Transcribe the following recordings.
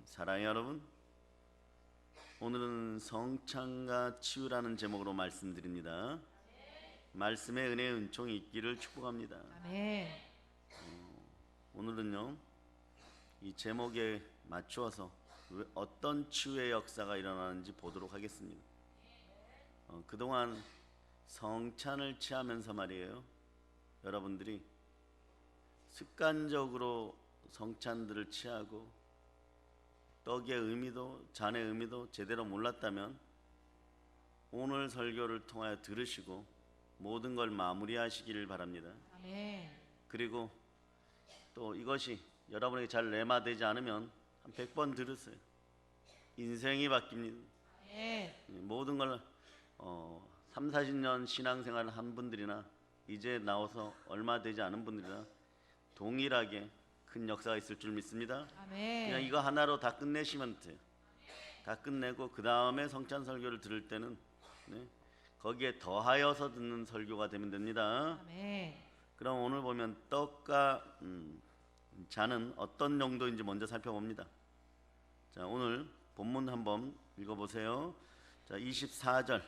사랑의 여러분, 오늘은 성찬과 치유라는 제목으로 말씀드립니다. 말씀의 은혜의 은총이 있기를 축복합니다. 아멘. 오늘은요, 이 제목에 맞추어서 어떤 치유의 역사가 일어나는지 보도록 하겠습니다. 그동안 성찬을 취하면서 말이에요, 여러분들이 습관적으로 성찬들을 취하고 떡의 의미도 잔의 의미도 제대로 몰랐다면 오늘 설교를 통하여 들으시고 모든 걸 마무리하시기를 바랍니다. 아멘. 그리고 또 이것이 여러분에게 잘 내마되지 않으면 한 100번 들으세요. 인생이 바뀝니다. 아멘. 모든 걸 3, 40년 신앙생활을 한 분들이나 이제 나와서 얼마 되지 않은 분들이나 동일하게 큰 역사가 있을 줄 믿습니다. 아멘. 그냥 이거 하나로 다 끝내시면 돼요. 다 끝내고 그 다음에 성찬 설교를 들을 때는 거기에 더하여서 듣는 설교가 되면 됩니다. 아멘. 그럼 오늘 보면 떡과 잔은 어떤 용도인지 먼저 살펴봅니다. 자, 오늘 본문 한번 읽어보세요. 자, 24절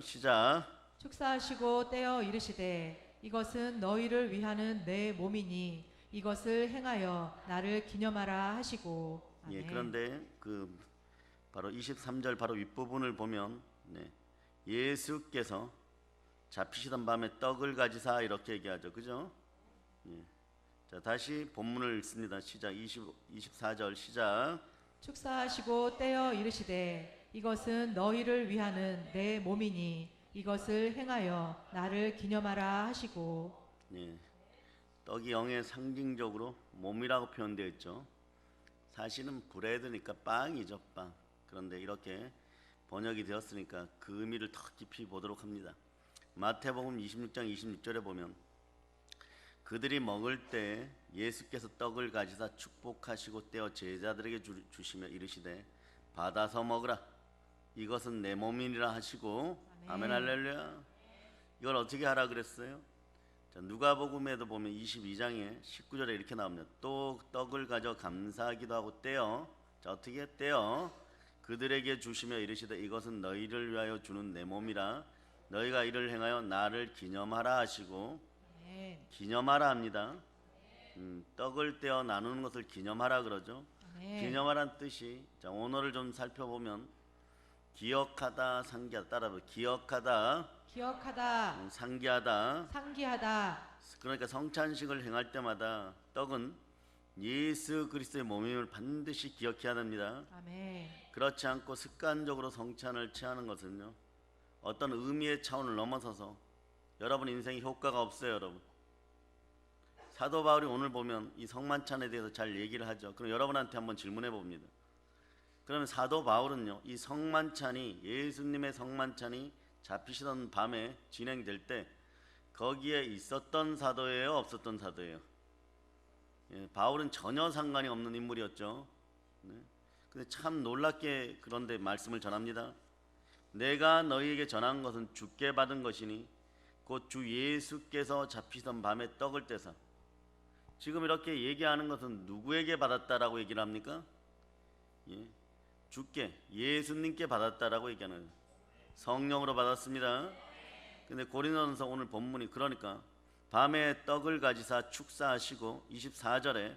시작. 축사하시고 떼어 이르시되 이것은 너희를 위하는 내 몸이니 이것을 행하여 나를 기념하라 하시고. 아멘. 예, 그런데 그 바로 23절 바로 윗부분을 보면 예수께서 잡히시던 밤에 떡을 가지사 이렇게 얘기하죠. 그죠? 예. 자, 다시 본문을 읽습니다. 시작. 24절 시작. 축사하시고 떼어 이르시되 이것은 너희를 위하는 내 몸이니 이것을 행하여 나를 기념하라 하시고. 예. 떡이 영의 상징적으로 몸이라고 표현되어 있죠. 사실은 브레드니까 빵이죠, 빵. 그런데 이렇게 번역이 되었으니까 그 의미를 더 깊이 보도록 합니다. 마태복음 26장 26절에 보면 그들이 먹을 때 예수께서 떡을 가지사 축복하시고 떼어 제자들에게 주시며 이르시되 받아서 먹으라 이것은 내 몸이니라 하시고. 아멘. 할렐루야. 이걸 어떻게 하라 그랬어요? 자, 누가복음에도 보면 22장에 19절에 이렇게 나옵니다. 또 떡을 가져 감사하기도 하고 떼어, 자, 어떻게 떼어 그들에게 주시며 이르시되 이것은 너희를 위하여 주는 내 몸이라 너희가 이를 행하여 나를 기념하라 하시고. 아멘. 기념하라 합니다. 떡을 떼어 나누는 것을 기념하라 그러죠. 아멘. 기념하라는 뜻이, 자, 오늘을 좀 살펴보면 기억하다, 상기하다. 따라서 기억하다, 기억하다, 상기하다. 상기하다. 그러니까 성찬식을 행할 때마다 떡은 예수 그리스도의 몸임을 반드시 기억해야 됩니다. 아멘. 그렇지 않고 습관적으로 성찬을 취하는 것은요, 어떤 의미의 차원을 넘어서서 여러분 인생에 효과가 없어요. 여러분, 사도 바울이 오늘 보면 이 성만찬에 대해서 잘 얘기를 하죠. 그럼 여러분한테 한번 질문해 봅니다. 그러면 사도 바울은요, 이 성만찬이, 예수님의 성만찬이 잡히시던 밤에 진행될 때 거기에 있었던 사도예요, 없었던 사도예요? 예, 바울은 전혀 상관이 없는 인물이었죠. 근데 참 놀랍게 그런데 말씀을 전합니다. 내가 너희에게 전한 것은 주께 받은 것이니 곧 주 예수께서 잡히던 밤에 떡을 떼사. 지금 이렇게 얘기하는 것은 누구에게 받았다라고 얘기를 합니까? 예, 주께, 예수님께 받았다라고 얘기하는 거예요. 성령으로 받았습니다. 근데 고린도전서 오늘 본문이 그러니까 밤에 떡을 가지사 축사하시고 24절에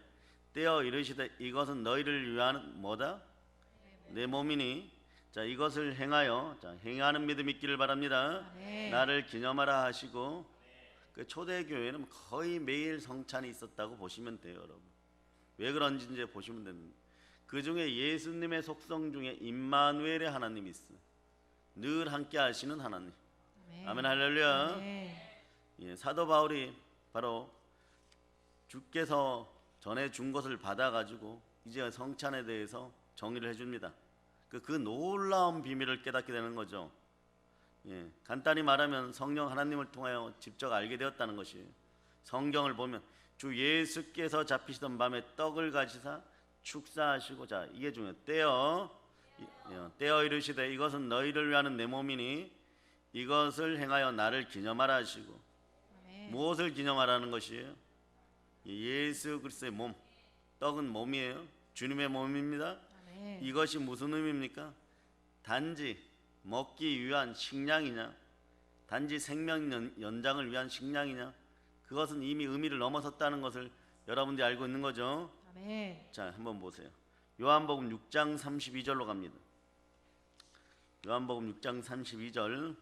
떼어 이르시되 이것은 너희를 위한 뭐다? 내 몸이니. 자, 이것을 행하여, 자, 행하는 믿음 있기를 바랍니다. 아멘. 나를 기념하라 하시고. 그 초대교회는 거의 매일 성찬이 있었다고 보시면 돼요. 여러분, 왜 그런지 이제 보시면 됩니다. 그 중에 예수님의 속성 중에 임마누엘의 하나님이 있어요. 늘 함께 하시는 하나님. 아멘. 아멘. 할렐루야. 아멘. 예, 사도 바울이 바로 주께서 전해 준 것을 받아가지고 이제 성찬에 대해서 정의를 해줍니다. 그 놀라운 비밀을 깨닫게 되는 거죠. 예, 간단히 말하면 성령 하나님을 통하여 직접 알게 되었다는 것이에요. 성경을 보면 주 예수께서 잡히시던 밤에 떡을 가지사 축사하시고, 자, 이게 중요해요. 떼어 이르시되 이것은 너희를 위하는 내 몸이니 이것을 행하여 나를 기념하라 하시고. 아멘. 무엇을 기념하라는 것이에요? 예수 그리스도의 몸. 떡은 몸이에요. 주님의 몸입니다. 아멘. 이것이 무슨 의미입니까? 단지 먹기 위한 식량이냐? 단지 생명 연장을 위한 식량이냐? 그것은 이미 의미를 넘어섰다는 것을 여러분들이 알고 있는 거죠. 아멘. 자, 한번 보세요. 요한복음 6장 32절로 갑니다. 요한복음 6장 32절.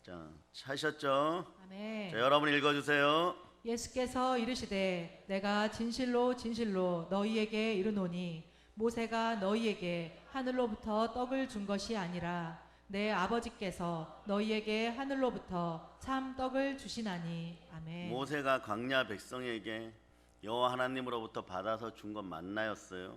자, 하셨죠? 아멘. 자, 여러분 읽어주세요. 예수께서 이르시되 내가 진실로 진실로 너희에게 이르노니 모세가 너희에게 하늘로부터 떡을 준 것이 아니라 내 아버지께서 너희에게 하늘로부터 참 떡을 주시나니. 아멘. 모세가 광야 백성에게 여호와 하나님으로부터 받아서 준 건 만나였어요.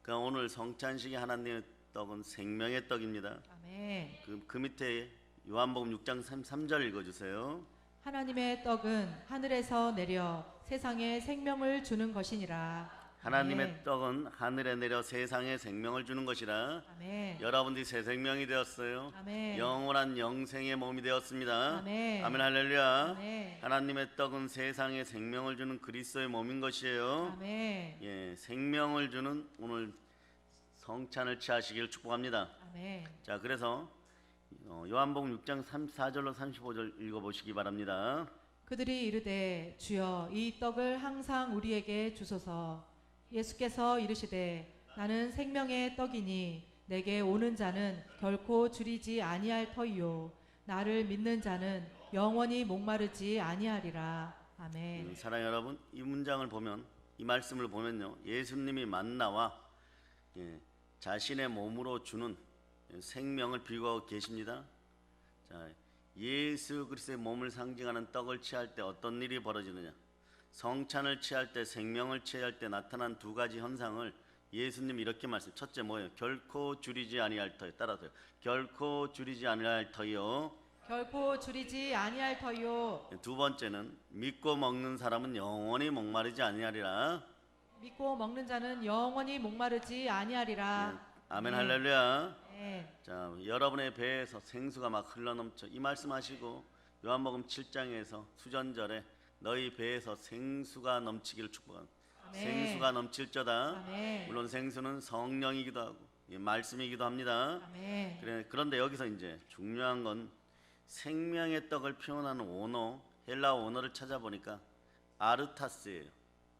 그러니까 오늘 성찬식의 하나님의 떡은 생명의 떡입니다. 아멘. 그 밑에 요한복음 6장 3절 읽어주세요. 하나님의 떡은 하늘에서 내려 세상에 생명을 주는 것이니라. 하나님의 아멘. 떡은 하늘에 내려 세상에 생명을 주는 것이라. 아멘. 여러분들이 새 생명이 되었어요. 아멘. 영원한 영생의 몸이 되었습니다. 아멘. 아멘 할렐루야. 아멘. 하나님의 떡은 세상에 생명을 주는 그리스도의 몸인 것이에요. 아멘. 예, 생명을 주는 오늘 성찬을 취하시길 축복합니다. 아멘. 자, 그래서 요한복음 6장 34절로 35절 읽어보시기 바랍니다. 그들이 이르되 주여 이 떡을 항상 우리에게 주소서. 예수께서 이르시되 나는 생명의 떡이니 내게 오는 자는 결코 줄이지 아니할 터이요 나를 믿는 자는 영원히 목마르지 아니하리라. 아멘. 사랑하는 여러분, 이 문장을 보면, 이 말씀을 보면요, 예수님이 만나와 자신의 몸으로 주는 생명을 비유하고 계십니다. 자, 예수 그리스도의 몸을 상징하는 떡을 취할 때 어떤 일이 벌어지느냐? 성찬을 취할 때, 생명을 취할 때 나타난 두 가지 현상을 예수님이 이렇게 말씀. 첫째 뭐예요? 결코 줄이지 아니할 터요. 따라서요. 결코 줄이지 아니할 터요. 결코 줄이지 아니할 터이요 두 번째는 믿고 먹는 사람은 영원히 목마르지 아니하리라. 믿고 먹는 자는 영원히 목마르지 아니하리라. 아멘 네. 할렐루야. 네. 자, 여러분의 배에서 생수가 막 흘러넘쳐 이 말씀하시고 요한복음 7장에서 수전절에 너희 배에서 생수가 넘치기를 축복합니다. 아멘. 생수가 넘칠저다. 아멘. 물론 생수는 성령이기도 하고 말씀이기도 합니다. 아멘. 그런데 여기서 이제 중요한 건 생명의 떡을 표현하는 원어, 헬라어 원어를 찾아보니까 아르타스예요.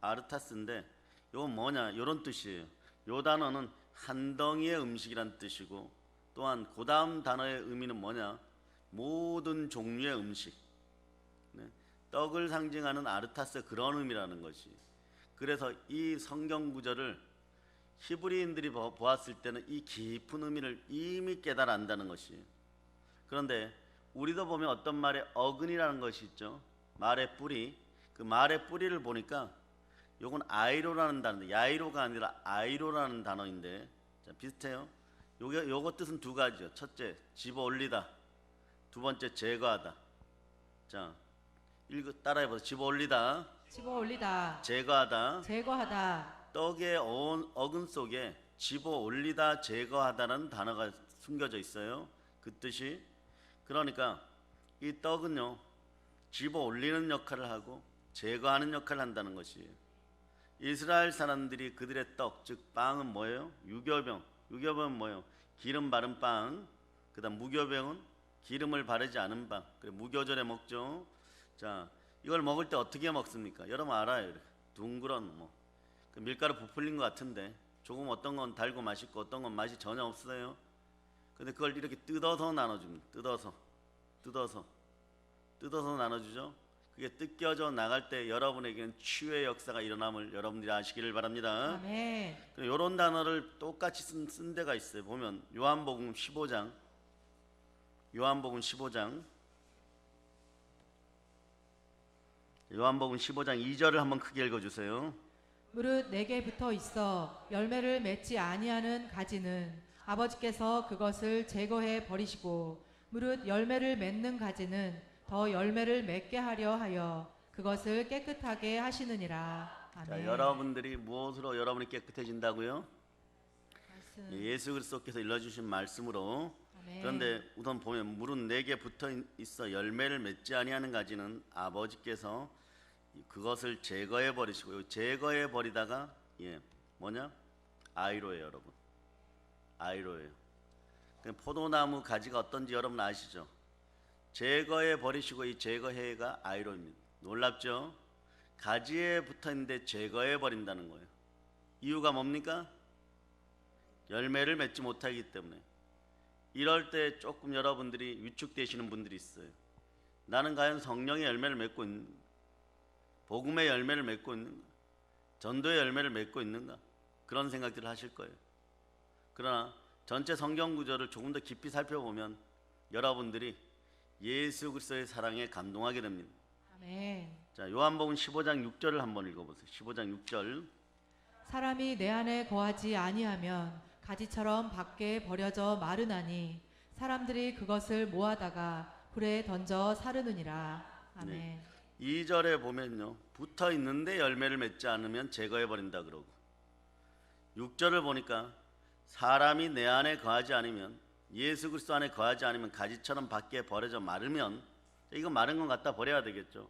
아르타스인데 이건 뭐냐? 이런 뜻이에요. 이 단어는 한 덩이의 음식이란 뜻이고, 또한 그 다음 단어의 의미는 뭐냐? 모든 종류의 음식. 네. 떡을 상징하는 아르타스 그런 의미라는 것이. 그래서 이 성경 구절을 히브리인들이 보았을 때는 이 깊은 의미를 이미 깨달아 안다는 것이. 그런데 우리도 보면 어떤 말에 어근이라는 것이 있죠. 말의 뿌리. 그 말의 뿌리를 보니까 요건 아이로라는 단어인데, 야이로가 아니라 아이로라는 단어인데, 자, 비슷해요. 요거 뜻은 두 가지요. 첫째, 집어 올리다. 두 번째, 제거하다. 자, 따라해보세요. 집어 올리다. 집어 올리다. 제거하다. 제거하다. 떡의 어근 속에 집어 올리다, 제거하다라는 단어가 숨겨져 있어요. 그 뜻이. 그러니까 이 떡은요, 집어 올리는 역할을 하고 제거하는 역할을 한다는 것이에요. 이스라엘 사람들이 그들의 떡, 즉 빵은 뭐예요? 유교병. 유교병은 뭐예요? 기름 바른 빵. 그다음 무교병은 기름을 바르지 않은 빵. 그래, 무교절에 먹죠. 자, 이걸 먹을 때 어떻게 먹습니까? 여러분 알아요. 이렇게 둥그런 그 밀가루 부풀린 것 같은데 조금 어떤 건 달고 맛있고 어떤 건 맛이 전혀 없어요. 근데 그걸 이렇게 뜯어서 나눠줍니다. 뜯어서 나눠주죠. 그게 뜯겨져 나갈 때 여러분에게는 치유의 역사가 일어남을 여러분들이 아시기를 바랍니다. 아멘. 이런 단어를 똑같이 쓴 데가 있어요. 보면 요한복음 15장 2절을 한번 크게 읽어주세요. 무릇 내게 붙어 있어 열매를 맺지 아니하는 가지는 아버지께서 그것을 제거해 버리시고, 무릇 열매를 맺는 가지는 더 열매를 맺게 하려 하여 그것을 깨끗하게 하시느니라. 아멘. 자, 여러분들이 무엇으로 여러분이 깨끗해진다고요? 말씀. 예수 그리스도께서 일러주신 말씀으로. 아멘. 그런데 우선 보면 무릇 내게 붙어 있어 열매를 맺지 아니하는 가지는 아버지께서 그것을 제거해 버리시고, 제거해 버리다가 뭐냐? 아이로예요, 여러분. 아이로예요. 포도나무 가지가 어떤지 여러분 아시죠? 제거해 버리시고 이 제거해가 아이로입니다. 놀랍죠? 가지에 붙어 있는데 제거해 버린다는 거예요. 이유가 뭡니까? 열매를 맺지 못하기 때문에. 이럴 때 조금 여러분들이 위축되시는 분들이 있어요. 나는 과연 성령의 열매를 맺고 있는가? 복음의 열매를 맺고 있는가? 전도의 열매를 맺고 있는가? 그런 생각들을 하실 거예요. 그러나 전체 성경 구절을 조금 더 깊이 살펴보면 여러분들이 예수 그리스도의 사랑에 감동하게 됩니다. 아멘. 자, 요한복음 15장 6절을 한번 읽어보세요. 15장 6절. 사람이 내 안에 거하지 아니하면 가지처럼 밖에 버려져 마르나니 사람들이 그것을 모아다가 불에 던져 사르느니라. 아멘. 2절에 보면요, 붙어 있는데 열매를 맺지 않으면 제거해 버린다 그러고, 6절을 보니까 사람이 내 안에 거하지 않으면, 예수 그리스도 안에 거하지 않으면 가지처럼 밖에 버려져 마르면, 이거 마른 건 갖다 버려야 되겠죠.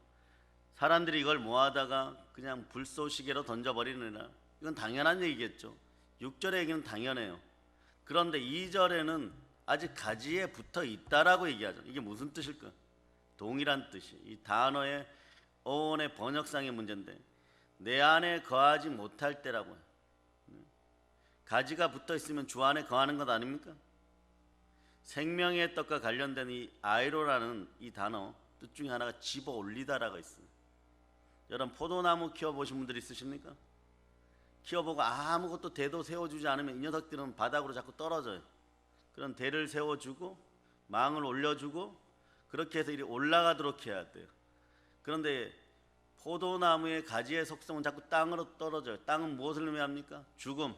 사람들이 이걸 모아다가 그냥 불쏘시개로 던져버리느라, 이건 당연한 얘기겠죠. 6절의 얘기는 당연해요. 그런데 2절에는 아직 가지에 붙어 있다라고 얘기하죠. 이게 무슨 뜻일까? 동일한 뜻이, 이 단어의 어원의 번역상의 문제인데, 내 안에 거하지 못할 때라고 해요. 가지가 붙어 있으면 주 안에 거하는 것 아닙니까? 생명의 떡과 관련된 이 아이로라는 이 단어 뜻 중에 하나가 집어 올리다라고 있어요. 여러분 포도나무 키워보신 분들 있으십니까? 키워보고 아무것도 대도 세워주지 않으면 이 녀석들은 바닥으로 자꾸 떨어져요. 그런 대를 세워주고 망을 올려주고 그렇게 해서 이리 올라가도록 해야 돼요. 그런데 포도나무의 가지의 속성은 자꾸 땅으로 떨어져요. 땅은 무엇을 의미합니까? 죽음,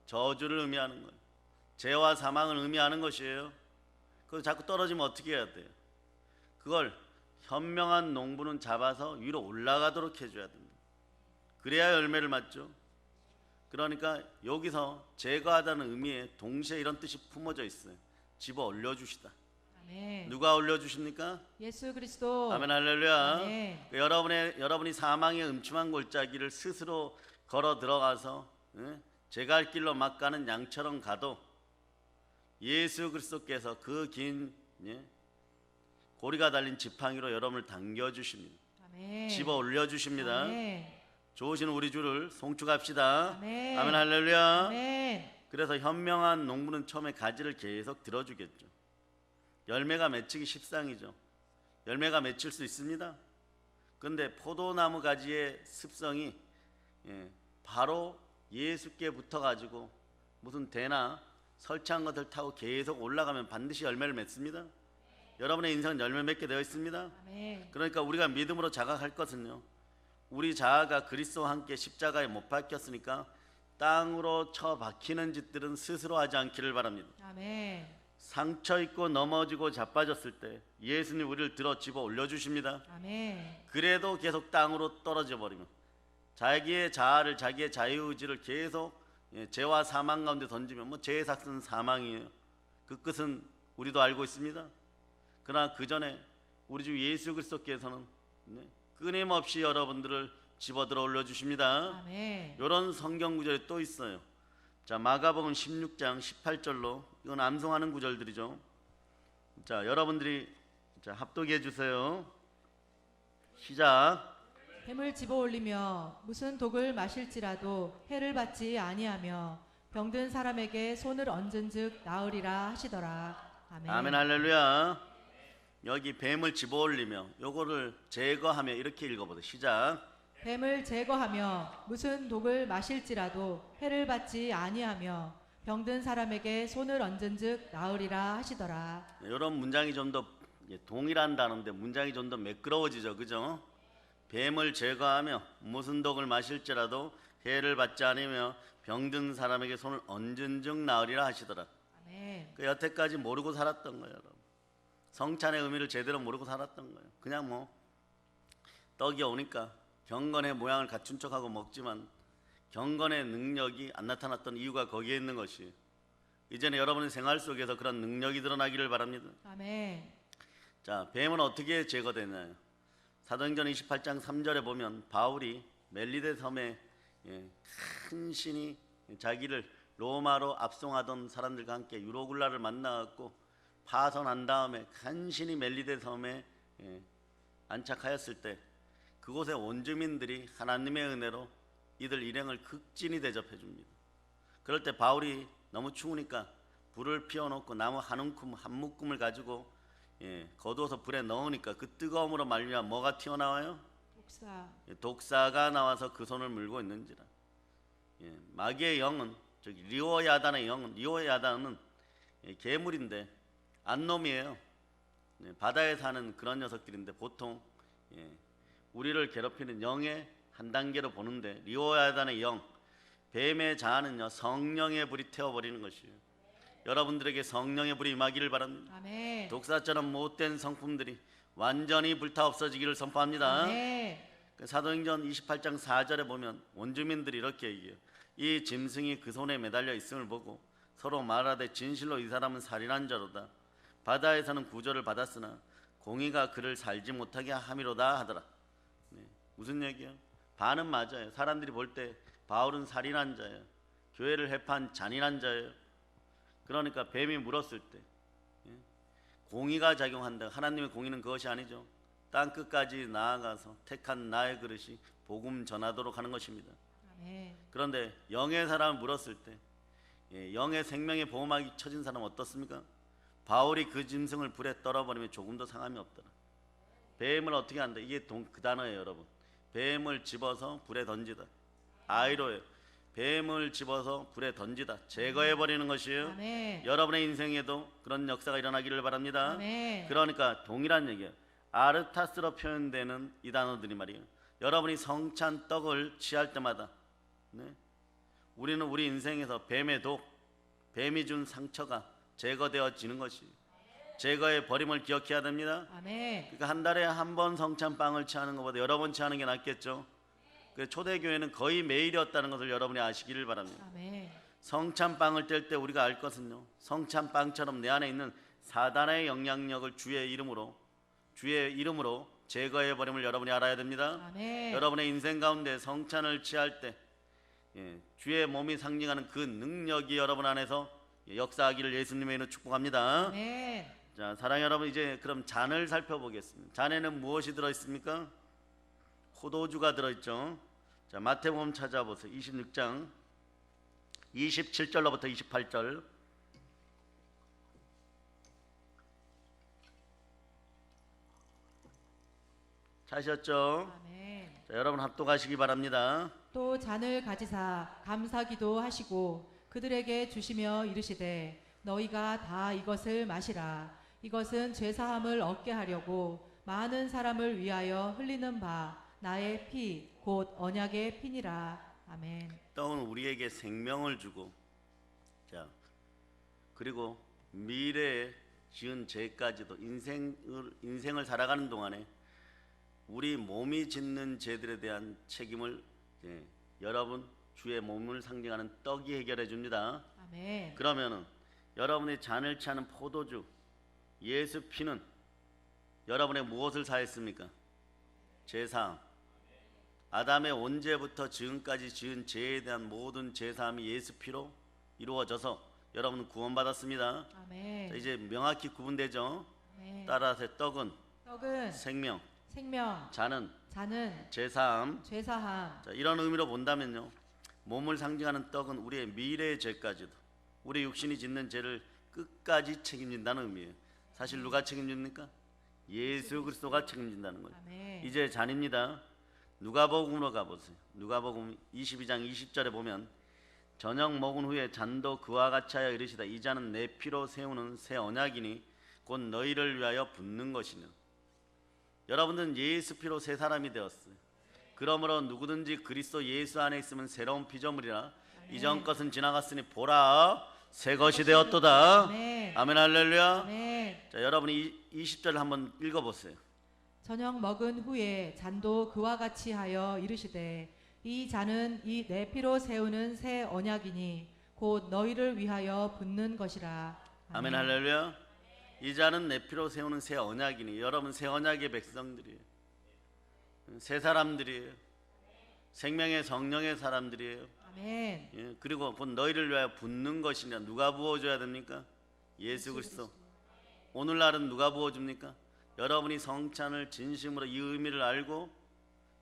저주를 의미하는 거예요. 죄와 사망을 의미하는 것이에요. 그걸 자꾸 떨어지면 어떻게 해야 돼요? 그걸 현명한 농부는 잡아서 위로 올라가도록 해줘야 됩니다. 그래야 열매를 맞죠. 그러니까 여기서 제거하다는 의미에 동시에 이런 뜻이 품어져 있어요. 집어 올려주시다. 아멘. 누가 올려주십니까? 예수 그리스도. 아멘 할렐루야. 아멘. 여러분이 사망의 음침한 골짜기를 스스로 걸어 들어가서 제갈 길로 막 가는 양처럼 가도 예수 그리스도께서 그 긴 고리가 달린 지팡이로 여러분을 당겨주십니다. 아멘. 집어 올려주십니다. 아멘. 좋으신 우리 주를 송축합시다. 아멘. 아멘 할렐루야. 아멘. 그래서 현명한 농부는 처음에 가지를 계속 들어주겠죠. 열매가 맺히기 십상이죠. 열매가 맺힐 수 있습니다. 그런데 포도나무 가지의 습성이 바로 예수께 붙어가지고 무슨 대나 설치한 것을 타고 계속 올라가면 반드시 열매를 맺습니다. 여러분의 인생은 열매 맺게 되어 있습니다. 아멘. 그러니까 우리가 믿음으로 자각할 것은요, 우리 자아가 그리스도와 함께 십자가에 못 박혔으니까 땅으로 쳐 박히는 짓들은 스스로 하지 않기를 바랍니다. 아멘. 상처 입고 넘어지고 자빠졌을 때 예수님 우리를 들어 집어 올려주십니다. 아멘. 그래도 계속 땅으로 떨어져 버리면 자기의 자아를, 자기의 자유의지를 계속 죄와 사망 가운데 던지면 죄의 삭은 사망이에요. 그 끝은 우리도 알고 있습니다. 그러나 그 전에 우리 주 예수 그리스도께서는 끊임없이 여러분들을 집어들어 올려주십니다. 아멘. 이런 성경 구절이 또 있어요. 자, 마가복음 16장 18절로, 이건 암송하는 구절들이죠. 자, 여러분들이 합독해 주세요. 시작. 뱀을 집어 올리며 무슨 독을 마실지라도 해를 받지 아니하며 병든 사람에게 손을 얹은즉 나으리라 하시더라. 아멘. 아멘 할렐루야. 여기 뱀을 집어 올리며 요거를 제거하며 이렇게 읽어보세요. 시작. 뱀을 제거하며 무슨 독을 마실지라도 해를 받지 아니하며 병든 사람에게 손을 얹은즉 나으리라 하시더라. 이런 문장이 좀 더 동일한 단어인데 문장이 좀 더 매끄러워지죠, 그죠? 뱀을 제거하며 무슨 독을 마실지라도 해를 받지 않으며 병든 사람에게 손을 얹은즉 나으리라 하시더라. 아멘. 그 여태까지 모르고 살았던 거예요, 여러분. 성찬의 의미를 제대로 모르고 살았던 거예요. 그냥 뭐 떡이 오니까 경건의 모양을 갖춘 척하고 먹지만 경건의 능력이 안 나타났던 이유가 거기에 있는 것이에요. 이제는 여러분의 생활 속에서 그런 능력이 드러나기를 바랍니다. 아멘. 자, 뱀은 어떻게 제거되나요? 사도행전 28장 3절에 보면 바울이 멜리데 섬에 큰 신이 자기를 로마로 압송하던 사람들과 함께 유로굴라를 만나갖고 파선한 다음에 간신히 멜리데 섬에 안착하였을 때 그곳의 원주민들이 하나님의 은혜로 이들 일행을 극진히 대접해 줍니다. 그럴 때 바울이 너무 추우니까 불을 피워놓고 나무 한 묶음을 가지고 거두어서 불에 넣으니까 그 뜨거움으로 말미암아 뭐가 튀어나와요? 독사가 나와서 그 손을 물고 있는지라. 마귀의 영은, 즉 리오야단의 영은, 리오야단은 괴물인데 안놈이에요. 바다에 사는 그런 녀석들인데 보통 우리를 괴롭히는 영의 한 단계로 보는데 리오야단의 영, 뱀의 자아는요 성령의 불이 태워버리는 것이에요. 여러분들에게 성령의 불이 임하기를 바랍니다. 아멘. 독사처럼 못된 성품들이 완전히 불타 없어지기를 선포합니다. 아멘. 사도행전 28장 4절에 보면 원주민들이 이렇게 얘기해요. 이 짐승이 그 손에 매달려 있음을 보고 서로 말하되 진실로 이 사람은 살인한 자로다. 바다에서는 구조를 받았으나 공의가 그를 살지 못하게 함이로다 하더라. 무슨 얘기예요? 반은 맞아요. 사람들이 볼 때 바울은 살인한 자예요. 교회를 해판 잔인한 자예요. 그러니까 뱀이 물었을 때 공의가 작용한다. 하나님의 공의는 그것이 아니죠. 땅 끝까지 나아가서 택한 나의 그릇이 복음 전하도록 하는 것입니다. 아멘. 그런데 영의 사람을 물었을 때 영의 생명의 보호막이 쳐진 사람은 어떻습니까? 바울이 그 짐승을 불에 떨어버리면 조금도 상함이 없더라. 뱀을 어떻게 한다? 이게 그 단어예요, 여러분. 뱀을 집어서 불에 던지다. 아이로예요. 뱀을 집어서 불에 던지다. 제거해버리는 것이에요. 아멘. 여러분의 인생에도 그런 역사가 일어나기를 바랍니다. 아멘. 그러니까 동일한 얘기예요. 아르타스로 표현되는 이 단어들이 말이에요. 여러분이 성찬 떡을 취할 때마다 우리는 우리 인생에서 뱀의 독, 뱀이 준 상처가 제거되어지는 것이 제거의 버림을 기억해야 됩니다. 아멘. 그러니까 한 달에 한 번 성찬빵을 취하는 것보다 여러 번 취하는 게 낫겠죠. 초대교회는 거의 매일이었다는 것을 여러분이 아시기를 바랍니다. 아멘. 성찬빵을 뗄 때 우리가 알 것은요, 성찬빵처럼 내 안에 있는 사단의 영향력을 주의 이름으로 제거해 버림을 여러분이 알아야 됩니다. 아멘. 여러분의 인생 가운데 성찬을 취할 때 주의 몸이 상징하는 그 능력이 여러분 안에서 역사하기를 예수님의 이름으로 축복합니다. 아멘. 자, 사랑하는 여러분, 이제 그럼 잔을 살펴보겠습니다. 잔에는 무엇이 들어있습니까? 포도주가 들어있죠. 자, 마태복음 찾아보세요. 26장 27절로부터 28절. 찾으셨죠? 아멘. 자, 여러분 합독하시기 바랍니다. 또 잔을 가지사 감사기도 하시고 그들에게 주시며 이르시되 너희가 다 이것을 마시라. 이것은 죄사함을 얻게 하려고 많은 사람을 위하여 흘리는 바 나의 피 곧 언약의 피니라. 아멘. 떡은 우리에게 생명을 주고, 자, 그리고 미래에 지은 죄까지도 인생을 살아가는 동안에 우리 몸이 짓는 죄들에 대한 책임을 여러분 주의 몸을 상징하는 떡이 해결해 줍니다. 아멘. 그러면은 여러분의 잔을 취하는 포도주 예수 피는 여러분의 무엇을 사했습니까? 죄사함. 아담의 원죄부터 지금까지 지은 죄에 대한 모든 죄사함이 예수 피로 이루어져서 여러분은 구원받았습니다. 아멘. 자, 이제 명확히 구분되죠. 아멘. 따라서 떡은 생명, 잔은 잔은 죄사함. 죄사함. 자, 이런 의미로 본다면요, 몸을 상징하는 떡은 우리의 미래의 죄까지도 우리 육신이 짓는 죄를 끝까지 책임진다는 의미예요. 사실 누가 책임집니까? 예수 그리스도가 책임진다는 거예요. 아멘. 이제 잔입니다. 누가복음으로 가보세요. 누가복음 22장 20절에 보면 저녁 먹은 후에 잔도 그와 같이 하여 이르시다. 이 잔은 내 피로 세우는 새 언약이니 곧 너희를 위하여 붓는 것이냐. 여러분들은 예수 피로 새 사람이 되었어요. 그러므로 누구든지 그리스도 예수 안에 있으면 새로운 피조물이라. 이전 것은 지나갔으니 보라 새 것이 되었도다. 아멘. 아멘 할렐루야. 아멘. 자, 여러분이 20절 한번 읽어보세요. 저녁 먹은 후에 잔도 그와 같이 하여 이르시되 이 잔은 이 내 피로 세우는 새 언약이니 곧 너희를 위하여 붓는 것이라. 아멘 할렐루야. 이 잔은 내 피로 세우는 새 언약이니. 여러분 새 언약의 백성들이에요. 새 사람들이에요. 생명의 성령의 사람들이에요. 아멘. 예, 그리고 곧 너희를 위하여 붓는 것이냐. 누가 부어줘야 됩니까? 예수 그리스도. 오늘날은 누가 부어줍니까? 여러분이 성찬을 진심으로 이 의미를 알고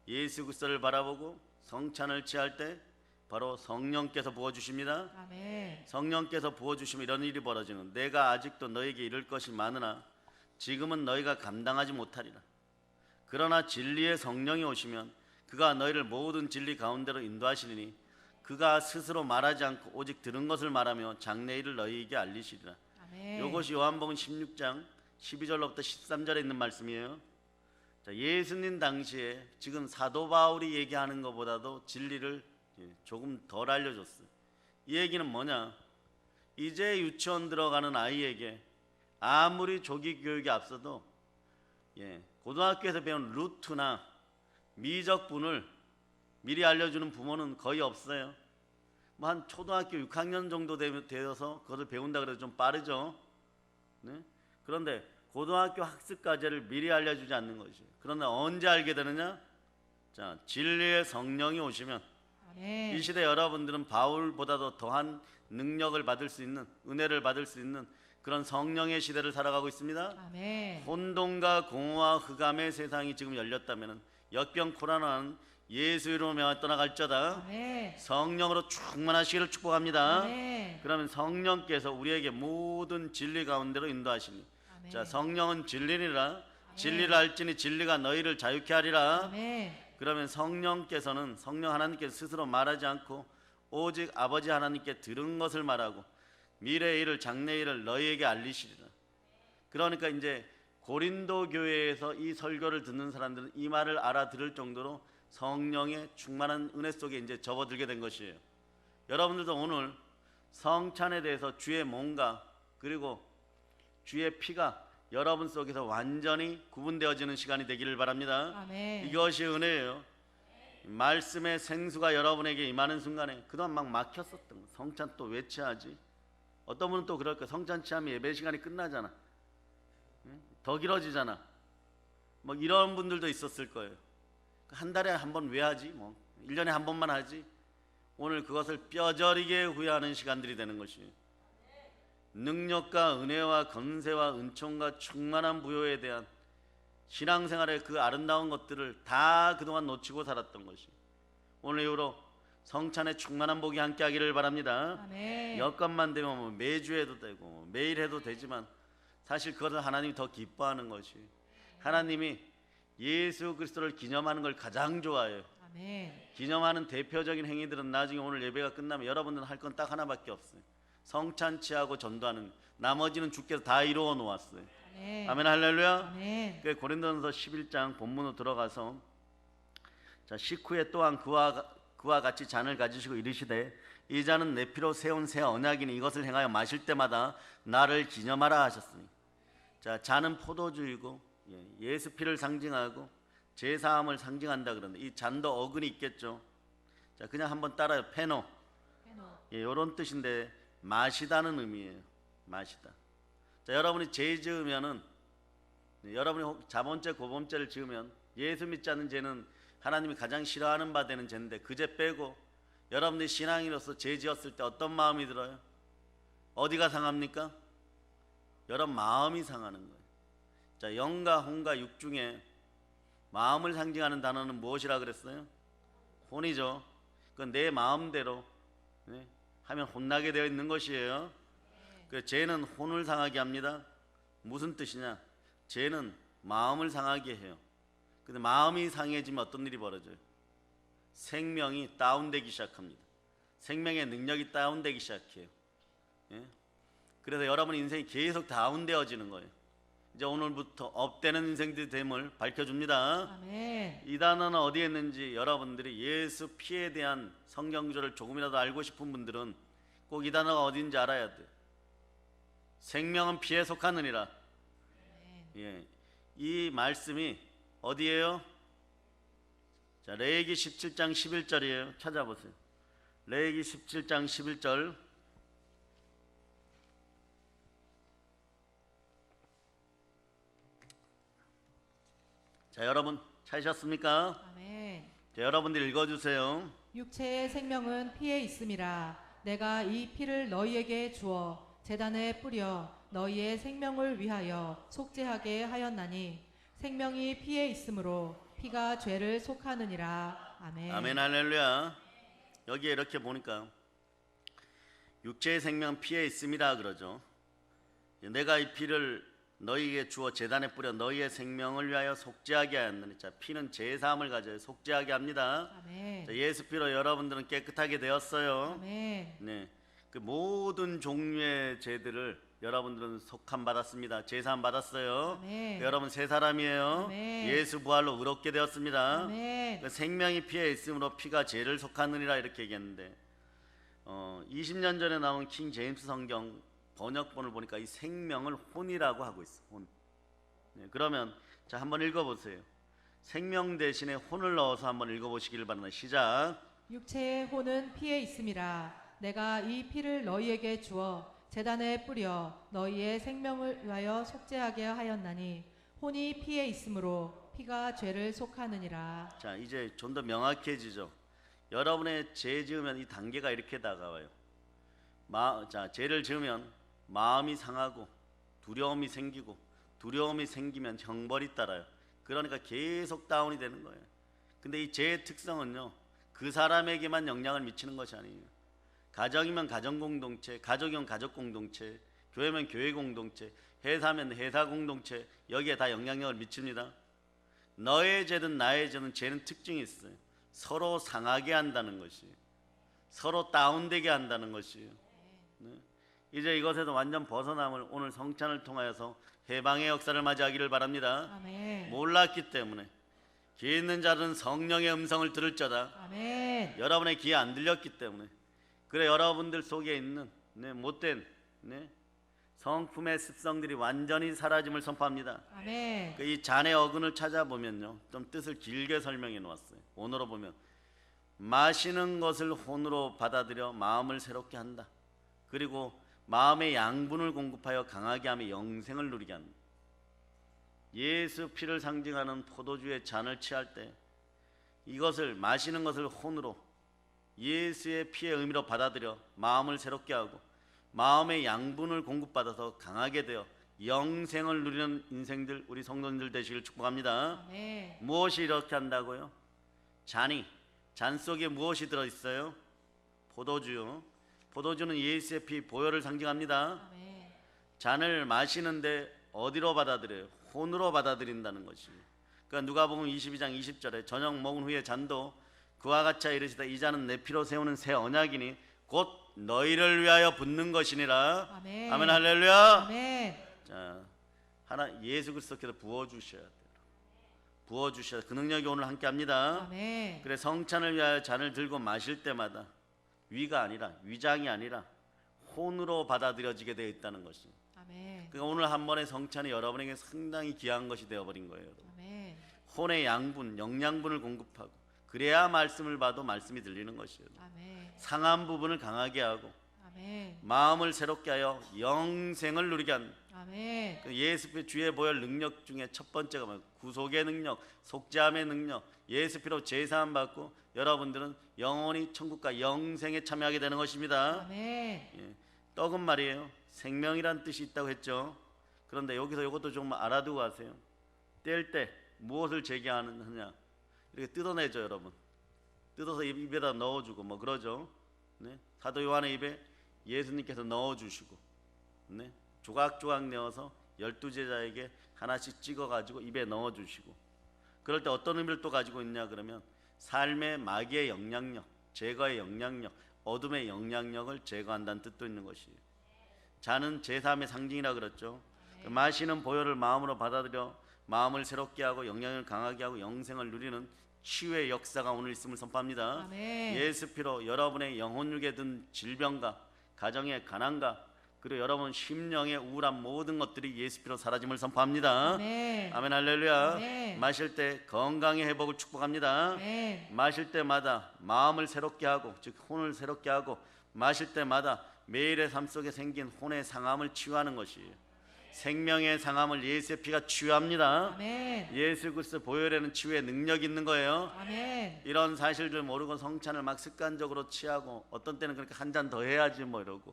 예수 그리스도를 바라보고 성찬을 취할 때 바로 성령께서 부어주십니다. 아멘. 성령께서 부어주시면 이런 일이 벌어지는, 내가 아직도 너에게 이를 것이 많으나 지금은 너희가 감당하지 못하리라. 그러나 진리의 성령이 오시면 그가 너희를 모든 진리 가운데로 인도하시리니 그가 스스로 말하지 않고 오직 들은 것을 말하며 장래일을 너희에게 알리시리라. 아멘. 이것이 요한복음 16장 12절로부터 13절에 있는 말씀이에요. 자, 예수님 당시에 지금 사도 바울이 얘기하는 것보다도 진리를 조금 덜 알려줬어요. 이 얘기는 뭐냐? 이제 유치원 들어가는 아이에게 아무리 조기 교육이 앞서도 고등학교에서 배운 루트나 미적분을 미리 알려주는 부모는 거의 없어요. 뭐 한 초등학교 6학년 정도 되어서 그것을 배운다 그래도 좀 빠르죠. 네? 그런데 고등학교 학습 과제를 미리 알려주지 않는 것이에요. 그런데 언제 알게 되느냐? 자, 진리의 성령이 오시면 아멘. 이 시대 여러분들은 바울보다도 더한 능력을 받을 수 있는, 은혜를 받을 수 있는 그런 성령의 시대를 살아가고 있습니다. 아멘. 혼돈과 공허와 흑암의 세상이 지금 열렸다면 역병 코로나는 예수 이름으로 떠나갈지어다. 아멘. 성령으로 충만하시기를 축복합니다. 아멘. 그러면 성령께서 우리에게 모든 진리 가운데로 인도하시니, 아멘. 자, 성령은 진리니라. 진리를 알지니 진리가 너희를 자유케 하리라. 아멘. 그러면 성령께서는, 성령 하나님께서 스스로 말하지 않고 오직 아버지 하나님께 들은 것을 말하고 미래의 일을, 장래의 일을 너희에게 알리시리라. 그러니까 이제 고린도 교회에서 이 설교를 듣는 사람들은 이 말을 알아들을 정도로 성령의 충만한 은혜 속에 이제 접어들게 된 것이에요. 여러분들도 오늘 성찬에 대해서 주의 몸과 그리고 주의 피가 여러분 속에서 완전히 구분되어지는 시간이 되기를 바랍니다. 아멘. 이것이 은혜예요. 말씀의 생수가 여러분에게 임하는 순간에 그동안 막 막혔었던 거, 성찬 또 왜 취하지? 어떤 분은 또 그럴 거예요. 성찬 취하면 예배 시간이 끝나잖아. 더 길어지잖아. 뭐 이런 분들도 있었을 거예요. 한 달에 한 번 왜 하지? 뭐 1년에 한 번만 하지? 오늘 그것을 뼈저리게 후회하는 시간들이 되는 것이에요. 능력과 은혜와 건세와 은총과 충만한 부요에 대한 신앙생활의 그 아름다운 것들을 다 그동안 놓치고 살았던 것이, 오늘 이후로 성찬의 충만한 복이 함께 하기를 바랍니다. 아멘. 여건만 되면 뭐 매주 해도 되고 매일 해도 되지만 사실 그것을 하나님이 더 기뻐하는 것이, 하나님이 예수 그리스도를 기념하는 걸 가장 좋아해요. 아멘. 기념하는 대표적인 행위들은 나중에 오늘 예배가 끝나면 여러분들은 할 건 딱 하나밖에 없어요. 성찬 취하고 전도하는, 나머지는 주께서 다 이루어 놓았어요. 아멘. 아멘 할렐루야. 아멘. 그 고린도전서 11장 본문으로 들어가서, 자, 식후에 또한 그와 같이 잔을 가지시고 이르시되 이 잔은 내 피로 세운 새 언약이니 이것을 행하여 마실 때마다 나를 기념하라 하셨으니. 자, 잔은 포도주이고 예수 피를 상징하고 제사함을 상징한다 그러는데 이 잔도 어근이 있겠죠. 자, 그냥 한번 따라요. 페노. 이런 뜻인데 마시다는 의미예요. 마시다. 자, 여러분이 죄 지으면은, 여러분이 자본죄 고범죄를 지으면 예수 믿지 않는 죄는 하나님이 가장 싫어하는 바 되는 죄인데 그 죄 빼고 여러분들이 신앙인으로서 죄 지었을 때 어떤 마음이 들어요? 어디가 상합니까? 여러분 마음이 상하는 거예요. 자, 영과 혼과 육 중에 마음을 상징하는 단어는 무엇이라 그랬어요? 혼이죠. 그건 내 마음대로 하면 혼나게 되어 있는 것이에요. 그 죄는 혼을 상하게 합니다. 무슨 뜻이냐? 죄는 마음을 상하게 해요. 근데 마음이 상해지면 어떤 일이 벌어져요? 생명이 다운되기 시작합니다. 생명의 능력이 다운되기 시작해요. 그래서 여러분 인생이 계속 다운되어지는 거예요. 이제 오늘부터 업되는 인생들이 됨을 밝혀줍니다. 아멘. 이 단어는 어디에 있는지 여러분들이 예수 피에 대한 성경 구절을 조금이라도 알고 싶은 분들은 꼭 이 단어가 어딘지 알아야 돼요. 생명은 피에 속하느니라. 이 말씀이 어디예요? 자, 레위기 17장 11절이에요. 찾아보세요. 레위기 17장 11절. 자, 여러분 찾으셨습니까? 아멘. 자, 여러분들 읽어주세요. 육체의 생명은 피에 있음이라. 내가 이 피를 너희에게 주어 제단에 뿌려 너희의 생명을 위하여 속죄하게 하였나니 생명이 피에 있으므로 피가 죄를 속하느니라. 아멘. 아멘 할렐루야. 여기에 이렇게 보니까 육체의 생명 피에 있음이라 그러죠. 내가 이 피를 너희에게 주어 제단에 뿌려 너희의 생명을 위하여 속죄하게 하였느니. 자, 피는 제사함을 가져요. 속죄하게 합니다. 아멘. 자, 예수 피로 여러분들은 깨끗하게 되었어요. 아멘. 네, 그 모든 종류의 죄들을 여러분들은 속함 받았습니다. 제사함 받았어요. 아멘. 여러분 새 사람이에요. 아멘. 예수 부활로 의롭게 되었습니다. 아멘. 그 생명이 피에 있으므로 피가 죄를 속하느니라 이렇게 얘기했는데 20년 전에 나온 킹 제임스 성경 번역본을 보니까 이 생명을 혼이라고 하고 있어. 혼. 네, 그러면 자 한번 읽어보세요. 생명 대신에 혼을 넣어서 한번 읽어보시길 바랍니다. 시작. 육체의 혼은 피에 있음이라. 내가 이 피를 너희에게 주어 제단에 뿌려 너희의 생명을 위하여 속죄하게 하였나니 혼이 피에 있으므로 피가 죄를 속하느니라. 자 이제 좀 더 명확해지죠. 여러분의 죄 지으면 이 단계가 이렇게 다가와요. 자 죄를 지으면 마음이 상하고 두려움이 생기고 두려움이 생기면 형벌이 따라요. 그러니까 계속 다운이 되는 거예요. 근데 이 죄의 특성은요, 그 사람에게만 영향을 미치는 것이 아니에요. 가정이면 가정 공동체, 가족이면 가족 공동체, 교회면 교회 공동체, 회사면 회사 공동체, 여기에 다 영향력을 미칩니다. 너의 죄든 나의 죄든 죄는 특징이 있어요. 서로 상하게 한다는 것이에요. 서로 다운되게 한다는 것이에요. 네. 이제 이것에서 완전 벗어남을 오늘 성찬을 통하여서 해방의 역사를 맞이하기를 바랍니다. 아멘. 몰랐기 때문에 귀 있는 자들은 성령의 음성을 들을지어다. 아멘. 여러분의 귀에 안 들렸기 때문에. 그래 여러분들 속에 있는 못된 성품의 습성들이 완전히 사라짐을 선포합니다. 아멘. 이 잔의 어근을 찾아보면요, 좀 뜻을 길게 설명해 놓았어요. 오늘로 보면 마시는 것을 혼으로 받아들여 마음을 새롭게 한다. 그리고 마음의 양분을 공급하여 강하게 하며 영생을 누리게 한다. 예수 피를 상징하는 포도주의 잔을 취할 때 이것을 마시는 것을 혼으로 예수의 피의 의미로 받아들여 마음을 새롭게 하고 마음의 양분을 공급받아서 강하게 되어 영생을 누리는 인생들, 우리 성도님들 되시길 축복합니다. 아멘. 무엇이 이렇게 한다고요? 잔 속에 무엇이 들어있어요? 포도주요. 포도주는 예수의 피 보혈을 상징합니다. 아멘. 잔을 마시는데 어디로 받아들여요? 혼으로 받아들인다는 것이에요. 그러니까 누가복음 22장 20절에 저녁 먹은 후에 잔도 그와 같이 이르시다 이 잔은 내 피로 세우는 새 언약이니 곧 너희를 위하여 붓는 것이니라. 아멘. 아멘 할렐루야. 아멘. 자, 예수 그리스도께서 부어 주셔야 돼요. 부어 주셔야 그 능력이 오늘 함께 합니다. 아멘. 그래 성찬을 위하여 잔을 들고 마실 때마다 위가 아니라 위장이 아니라 혼으로 받아들여지게 되어 있다는 것이. 아멘. 그러니까 오늘 한 번의 성찬이 여러분에게 상당히 귀한 것이 되어 버린 거예요. 아멘. 혼의 양분, 영양분을 공급하고 그래야 말씀을 봐도 말씀이 들리는 것이에요. 아멘. 상한 부분을 강하게 하고 아멘. 마음을 새롭게 하여 영생을 누리게 한 아멘. 예수의 주의 보혈 능력 중에 첫 번째가 뭐예요? 구속의 능력, 속죄함의 능력. 예수 피로 제사함 받고 여러분들은 영원히 천국과 영생에 참여하게 되는 것입니다. 아멘. 예, 떡은 말이에요, 생명이란 뜻이 있다고 했죠. 그런데 여기서 이것도 좀 알아두고 가세요. 뗄 때 무엇을 제기하느냐, 이렇게 뜯어내죠. 여러분 뜯어서 입에다 넣어주고 뭐 그러죠. 사도 요한의 입에 예수님께서 넣어주시고 조각조각 내어서 12제자에게 하나씩 찍어가지고 입에 넣어주시고, 그럴 때 어떤 의미를 또 가지고 있냐 그러면 삶의 마귀의 영향력, 제거의 영향력, 어둠의 영향력을 제거한다는 뜻도 있는 것이에요. 잔은 제3의 상징이라 그랬죠. 그 마시는 보혈을 마음으로 받아들여 마음을 새롭게 하고 영향을 강하게 하고 영생을 누리는 치유의 역사가 오늘 있음을 선포합니다. 아멘. 예수 피로 여러분의 영혼육에 든 질병과 가정의 가난과 그리고 여러분 심령의 우울한 모든 것들이 예수 피로 사라짐을 선포합니다. 아멘. 아멘 할렐루야. 아멘. 마실 때 건강의 회복을 축복합니다. 아멘. 마실 때마다 마음을 새롭게 하고 즉 혼을 새롭게 하고 마실 때마다 매일의 삶 속에 생긴 혼의 상함을 치유하는 것이에요. 생명의 상함을 예수의 피가 치유합니다. 아멘. 예수 그리스도 보혈에는 치유의 능력이 있는 거예요. 아멘. 이런 사실들 모르고 성찬을 막 습관적으로 취하고 어떤 때는 그렇게 한 잔 더 해야지 뭐 이러고,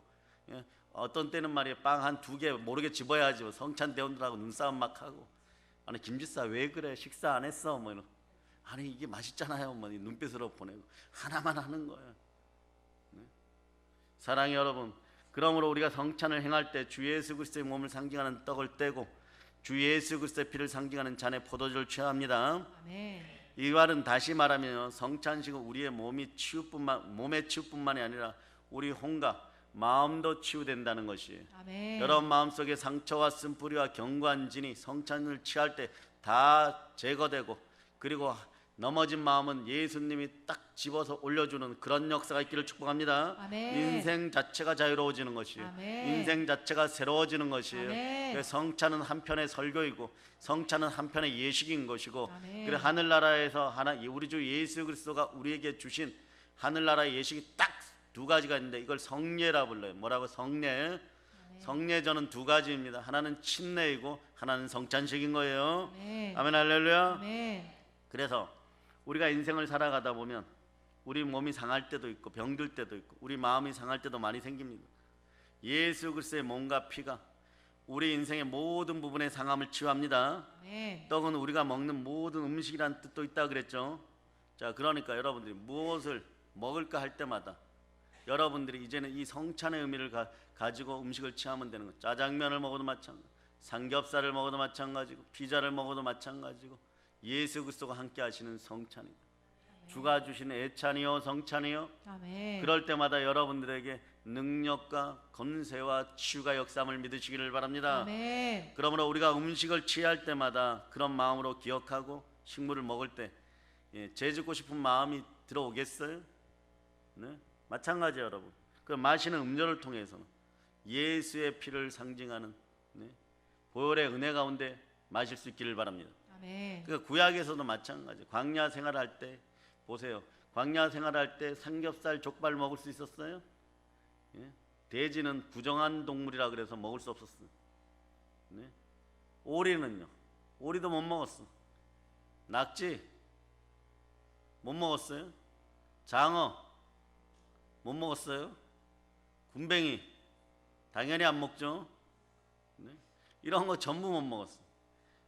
예? 어떤 때는 말이에요 빵 한 2개 모르게 집어야지 뭐 성찬 대원들하고 눈싸움 막 하고, 아니 김지사 왜 그래 식사 안 했어 뭐 이러, 아니 이게 맛있잖아요 뭐 눈빛으로 보내고 하나만 하는 거예요. 네? 사랑의 여러분, 그러므로 우리가 성찬을 행할 때 주 예수 그리스도의 몸을 상징하는 떡을 떼고 주 예수 그리스도의 피를 상징하는 잔의 포도주를 취합니다. 아멘. 이 말은 다시 말하면 성찬식은 우리의 몸의 치유뿐만이 아니라 우리 혼과 마음도 치유된다는 것이에요. 아멘. 여러분 마음속에 상처와 쓴뿌리와 견고한 진이 성찬을 취할 때 다 제거되고, 그리고 넘어진 마음은 예수님이 딱 집어서 올려주는 그런 역사가 있기를 축복합니다. 아멘. 인생 자체가 자유로워지는 것이에요. 아멘. 인생 자체가 새로워지는 것이에요. 아멘. 그래서 성찬은 한편의 설교이고 성찬은 한편의 예식인 것이고, 아멘. 그리고 하늘나라에서 우리 주 예수 그리스도가 우리에게 주신 하늘나라의 예식이 딱 2가지가 있는데 이걸 성례라 불러요. 뭐라고? 성례. 성례전은 2가지입니다. 하나는 침례이고 하나는 성찬식인 거예요. 아멘. 아멘 할렐루야. 아멘. 그래서 우리가 인생을 살아가다 보면 우리 몸이 상할 때도 있고 병들 때도 있고 우리 마음이 상할 때도 많이 생깁니다. 예수 그리스도의 몸과 피가 우리 인생의 모든 부분의 상함을 치유합니다. 아멘. 떡은 우리가 먹는 모든 음식이란 뜻도 있다 그랬죠. 자, 그러니까 여러분들이 무엇을 먹을까 할 때마다 여러분들이 이제는 이 성찬의 의미를 가지고 음식을 취하면 되는 거예요. 짜장면을 먹어도 마찬가지, 삼겹살을 먹어도 마찬가지고, 피자를 먹어도 마찬가지고, 예수 그리스도가 함께 하시는 성찬이다. 주가 주시는 애찬이요 성찬이요. 아멘. 그럴 때마다 여러분들에게 능력과 권세와 치유가 역사함을 믿으시기를 바랍니다. 아멘. 그러므로 우리가 음식을 취할 때마다 그런 마음으로 기억하고 식물을 먹을 때 재짓고 싶은 마음이 들어오겠어요? 네? 마찬가지예요, 여러분. 그 마시는 음료를 통해서는 예수의 피를 상징하는 보혈의 은혜 가운데 마실 수 있기를 바랍니다. 아멘. 그러니까 구약에서도 마찬가지. 광야 생활할 때 보세요. 광야 생활할 때 삼겹살, 족발 먹을 수 있었어요? 예? 돼지는 부정한 동물이라 그래서 먹을 수 없었어요. 네? 오리는요? 오리도 못 먹었어. 낙지 못 먹었어요. 장어 못 먹었어요. 군뱅이 당연히 안 먹죠. 네? 이런 거 전부 못 먹었어.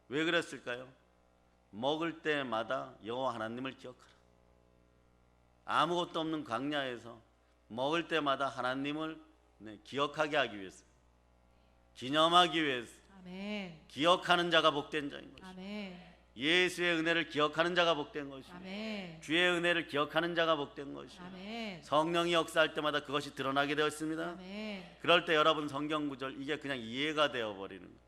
왜 그랬을까요? 먹을 때마다 여호와 하나님을 기억하라. 아무것도 없는 광야에서 먹을 때마다 하나님을 기억하게 하기 위해서, 기념하기 위해서, 아멘. 기억하는 자가 복된 자인 것이죠. 아멘. 예수의 은혜를 기억하는 자가 복된 것이죠. 아멘. 주의 은혜를 기억하는 자가 복된 것이죠. 아멘. 성령이 역사할 때마다 그것이 드러나게 되어 있습니다. 아멘. 그럴 때 여러분 성경 구절 이게 그냥 이해가 되어 버리는 거예요.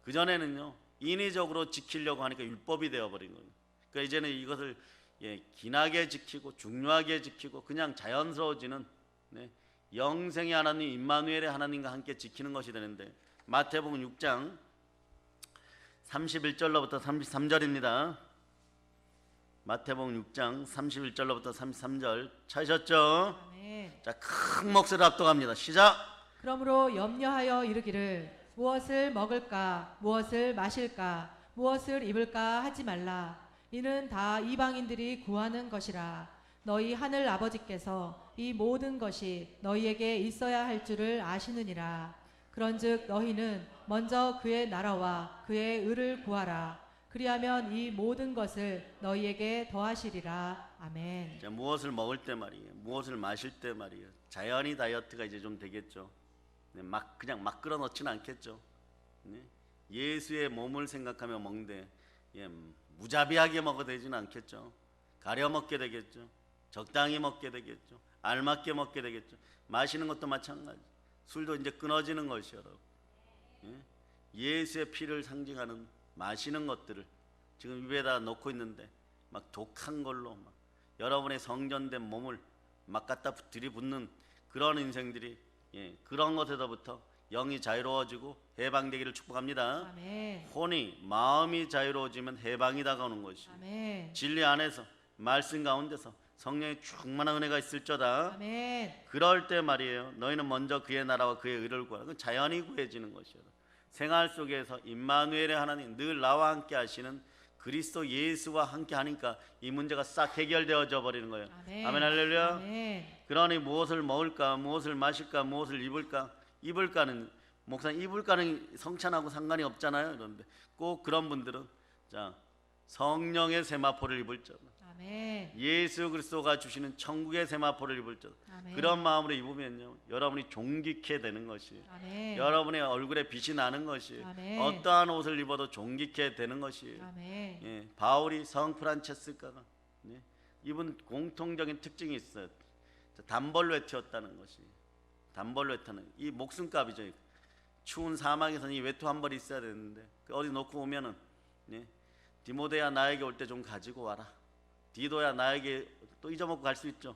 그 전에는요 인위적으로 지키려고 하니까 율법이 되어 버린 거예요. 그러니까 이제는 이것을 긴하게 지키고 중요하게 지키고 그냥 자연스러워지는 영생의 하나님 임마누엘의 하나님과 함께 지키는 것이 되는데, 마태복음 6장 31절로부터 33절입니다. 마태복음 6장 31절로부터 33절 찾으셨죠? 아멘. 자, 큰 목소리로 합독합니다. 시작. 그러므로 염려하여 이르기를 무엇을 먹을까 무엇을 마실까 무엇을 입을까 하지 말라. 이는 다 이방인들이 구하는 것이라. 너희 하늘 아버지께서 이 모든 것이 너희에게 있어야 할 줄을 아시느니라. 그런즉 너희는 먼저 그의 나라와 그의 의를 구하라. 그리하면 이 모든 것을 너희에게 더하시리라. 아멘. 자, 무엇을 먹을 때 말이에요. 무엇을 마실 때 말이에요. 자연히 다이어트가 이제 좀 되겠죠. 그냥 막 끌어 넣지는 않겠죠. 예수의 몸을 생각하며 먹는데 무자비하게 먹어도 되지는 않겠죠. 가려 먹게 되겠죠. 적당히 먹게 되겠죠. 알맞게 먹게 되겠죠. 마시는 것도 마찬가지. 술도 이제 끊어지는 것이요. 예수의 피를 상징하는 마시는 것들을 지금 입에다 놓고 있는데 막 독한 걸로 막 여러분의 성전된 몸을 막 갖다 들이붓는 그런 인생들이 그런 것에서부터 영이 자유로워지고 해방되기를 축복합니다. 아멘. 혼이 마음이 자유로워지면 해방이 다가오는 것이. 아멘. 진리 안에서 말씀 가운데서 성령의 충만한 은혜가 있을저다. 아멘. 그럴 때 말이에요. 너희는 먼저 그의 나라와 그의 의를 구하라. 그건 자연히 구해지는 것이요. 생활 속에서 임마누엘의 하나님, 늘 나와 함께 하시는 그리스도 예수와 함께 하니까 이 문제가 싹 해결되어져 버리는 거예요. 아멘. 아멘 할렐루야. 아멘. 그러니 무엇을 먹을까, 무엇을 마실까, 무엇을 입을까? 입을까는 목사님 입을까는 성찬하고 상관이 없잖아요. 그런데 꼭 그런 분들은 자 성령의 세마포를 입을 줄, 아멘. 예수 그리스도가 주시는 천국의 세마포를 입을 줄, 아멘. 그런 마음으로 입으면요 여러분이 존귀케 되는 것이, 아멘. 여러분의 얼굴에 빛이 나는 것이, 아멘. 어떠한 옷을 입어도 존귀케 되는 것이. 아멘. 예, 바울이 성 프란체스카가 이분 공통적인 특징이 있어요. 단벌 외투였다는 것이. 단벌 외투는 이 목숨값이죠. 추운 사막에서는 이 외투 한 벌이 있어야 되는데 어디 놓고 오면은 디모데야 나에게 올 때 좀 가지고 와라. 디도야 나에게 또 잊어먹고 갈 수 있죠.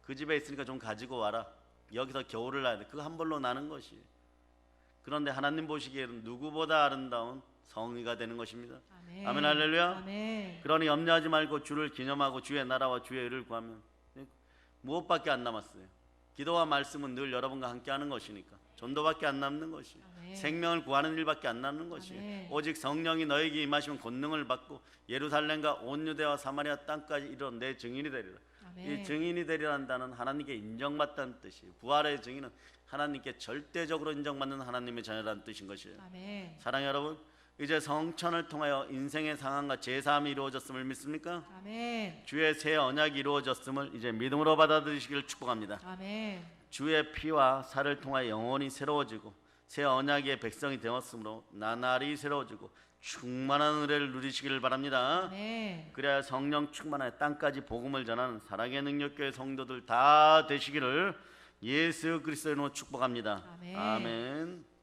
그 집에 있으니까 좀 가지고 와라. 여기서 겨울을 나야 돼. 그 한 벌로 나는 것이. 그런데 하나님 보시기에는 누구보다 아름다운 성의가 되는 것입니다. 아멘. 아멘 할렐루야. 아멘. 그러니 염려하지 말고 주를 기념하고 주의 나라와 주의 의를 구하면 무엇밖에 안 남았어요. 기도와 말씀은 늘 여러분과 함께 하는 것이니까 전도밖에 안 남는 것이, 아멘. 생명을 구하는 일밖에 안 남는 것이, 아멘. 오직 성령이 너에게 임하시면 권능을 받고 예루살렘과 온 유대와 사마리아 땅까지 이르러 내 증인이 되리라. 아멘. 이 증인이 되리라는 단어는 하나님께 인정받다는 뜻이에요. 부활의 증인은 하나님께 절대적으로 인정받는 하나님의 자녀라는 뜻인 것이에요. 아멘. 사랑하는 여러분, 이제 성천을 통하여 인생의 상황과 제사함이 이루어졌음을 믿습니까? 아멘. 주의 새 언약이 이루어졌음을 이제 믿음으로 받아들이시기를 축복합니다. 아멘. 주의 피와 살을 통하여 영혼이 새로워지고 새 언약의 백성이 되었으므로 나날이 새로워지고 충만한 은혜를 누리시기를 바랍니다. 아멘. 그래야 성령 충만하여 땅까지 복음을 전하는 사랑의 능력교회 성도들 다 되시기를 예수 그리스도의 이름으로 축복합니다. 아멘. 아멘.